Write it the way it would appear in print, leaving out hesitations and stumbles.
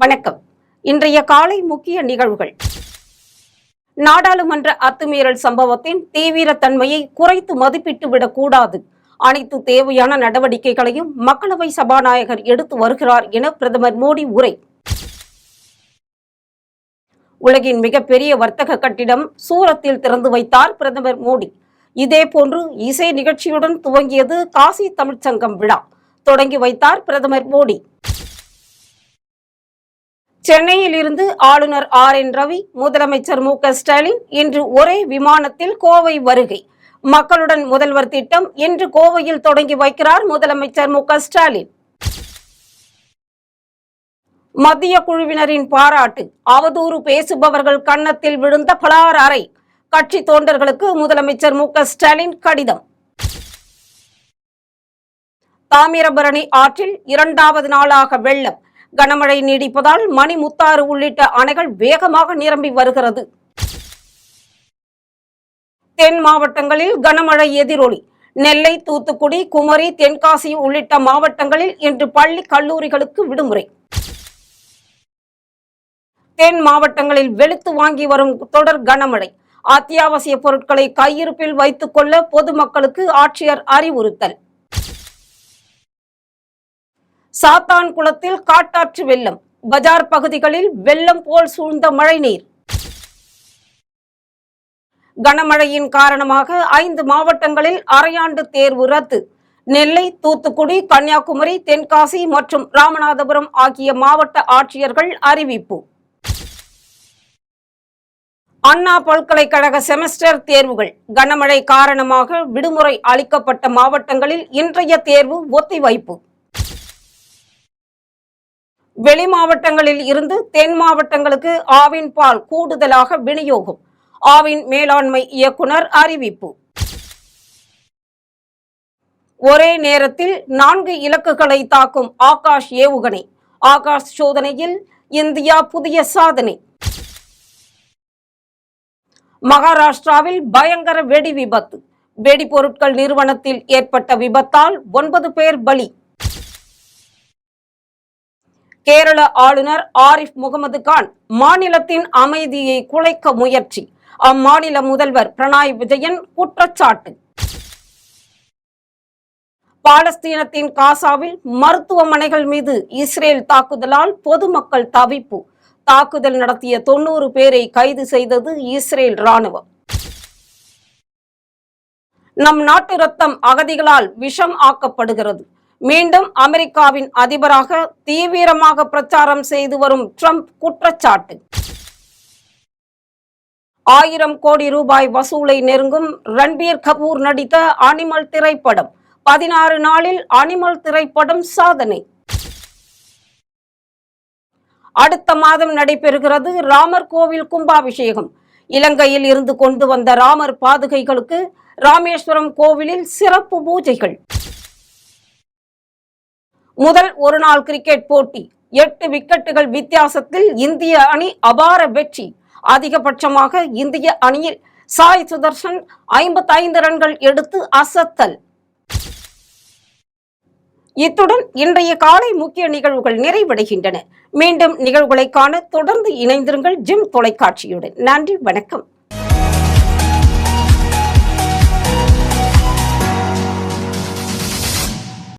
வணக்கம். இன்றைய காலை முக்கிய நிகழ்வுகள். நாடாளுமன்ற அத்துமீறல் சம்பவத்தின் தீவிரத்தன்மையை குறைத்து மதிப்பிட்டுவிடக் கூடாது. அனைத்து தேவையான நடவடிக்கைகளையும் மக்களவை சபாநாயகர் எடுத்து வருகிறார் என பிரதமர் மோடி உரை. உலகின் மிகப்பெரிய வர்த்தக கட்டிடம் சூரத்தில் திறந்து வைத்தார் பிரதமர் மோடி. இதேபோன்று இசை நிகழ்ச்சியுடன் துவங்கியது காசி தமிழ்ச்சங்கம் விழா. தொடங்கி வைத்தார் பிரதமர் மோடி. சென்னையில் இருந்து ஆளுநர் RN ரவி, முதலமைச்சர் MK ஸ்டாலின் இன்று ஒரே விமானத்தில் கோவை வருகை. மக்களுடன் முதல்வர் திட்டம் இன்று கோவையில் தொடங்கி வைக்கிறார் முதலமைச்சர் MK ஸ்டாலின். மத்திய குழுவினரின் பாராட்டு. அவதூறு பேசுபவர்கள் கன்னத்தில் விழுந்த பலார் அறை. கட்சி தொண்டர்களுக்கு முதலமைச்சர் MK ஸ்டாலின் கடிதம். தாமிரபரணி ஆற்றில் இரண்டாவது நாளாக வெள்ளம். கனமழை நீடிப்பதால் மணிமுத்தாறு உள்ளிட்ட அணைகள் வேகமாக நிரம்பி வருகிறது. தென் மாவட்டங்களில் கனமழை எதிரொலி. நெல்லை, தூத்துக்குடி, குமரி, தென்காசி உள்ளிட்ட மாவட்டங்களில் இன்று பள்ளி கல்லூரிகளுக்கு விடுமுறை. தென் மாவட்டங்களில் வெளுத்து வாங்கி வரும் தொடர் கனமழை. அத்தியாவசிய பொருட்களை கையிருப்பில் வைத்துக் கொள்ள பொதுமக்களுக்கு ஆட்சியர் அறிவுறுத்தல். சாத்தான்குளத்தில் காட்டாற்று வெள்ளம். பஜார் பகுதிகளில் வெள்ளம் போல் சூழ்ந்த மழைநீர். கனமழையின் காரணமாக 5 மாவட்டங்களில் அரையாண்டு தேர்வு ரத்து. நெல்லை, தூத்துக்குடி, கன்னியாகுமரி, தென்காசி மற்றும் ராமநாதபுரம் ஆகிய மாவட்ட ஆட்சியர்கள் அறிவிப்பு. அண்ணா பல்கலைக்கழக செமஸ்டர் தேர்வுகள். கனமழை காரணமாக விடுமுறை அளிக்கப்பட்ட மாவட்டங்களில் இன்றைய தேர்வு ஒத்திவைப்பு. வெளி மாவட்டங்களில் இருந்து தென் மாவட்டங்களுக்கு ஆவின் பால் கூடுதலாக விநியோகம். ஆவின் மேலாண்மை இயக்குனர் அறிவிப்பு. ஒரே நேரத்தில் 4 இலக்குகளை தாக்கும் ஆகாஷ் ஏவுகணை. ஆகாஷ் சோதனையில் இந்தியா புதிய சாதனை. மகாராஷ்டிராவில் பயங்கர வெடி விபத்து. வெடிபொருட்கள் நிறுவனத்தில் ஏற்பட்ட விபத்தால் 9 பேர் பலி. கேரள ஆளுநர் ஆரிஃப் முகமது கான் மாநிலத்தின் அமைதியை குலைக்க முயற்சி. அம்மாநில முதல்வர் பினராயி விஜயன் குற்றச்சாட்டு. பாலஸ்தீனத்தின் காசாவில் மருத்துவமனைகள் மீது இஸ்ரேல் தாக்குதலால் பொதுமக்கள் தவிப்பு. தாக்குதல் நடத்திய 90 பேரை கைது செய்தது இஸ்ரேல் ராணுவம். நம் நாட்டு ரத்தம் அகதிகளால் விஷம் ஆக்கப்படுகிறது. மீண்டும் அமெரிக்காவின் அதிபராக தீவிரமாக பிரச்சாரம் செய்து வரும் ட்ரம்ப் குற்றச்சாட்டு. 1000 கோடி ரூபாய் வசூலை நெருங்கும் ரன்பீர் கபூர் நடித்த அனிமல் திரைப்படம். 16 நாளில் அனிமல் திரைப்படம் சாதனை. அடுத்த மாதம் நடைபெறுகிறது ராமர் கோவில் கும்பாபிஷேகம். இலங்கையில் இருந்து கொண்டு வந்த ராமர் பாதுகைகளுக்கு ராமேஸ்வரம் கோவிலில் சிறப்பு பூஜைகள். முதல் ஒருநாள் கிரிக்கெட் போட்டி. 8 விக்கெட்டுகள் வித்தியாசத்தில் இந்திய அணி அபார வெற்றி. அதிகபட்சமாக இந்திய அணியில் சாய் சுதர்சன் 55 ரன்கள் எடுத்து அசத்தல். இத்துடன் இன்றைய காலை முக்கிய நிகழ்வுகள் நிறைவடைகின்றன. மீண்டும் நிகழ்வுகளை காண தொடர்ந்து இணைந்திருங்கள் ஜிம் தொலைக்காட்சியுடன். நன்றி, வணக்கம்.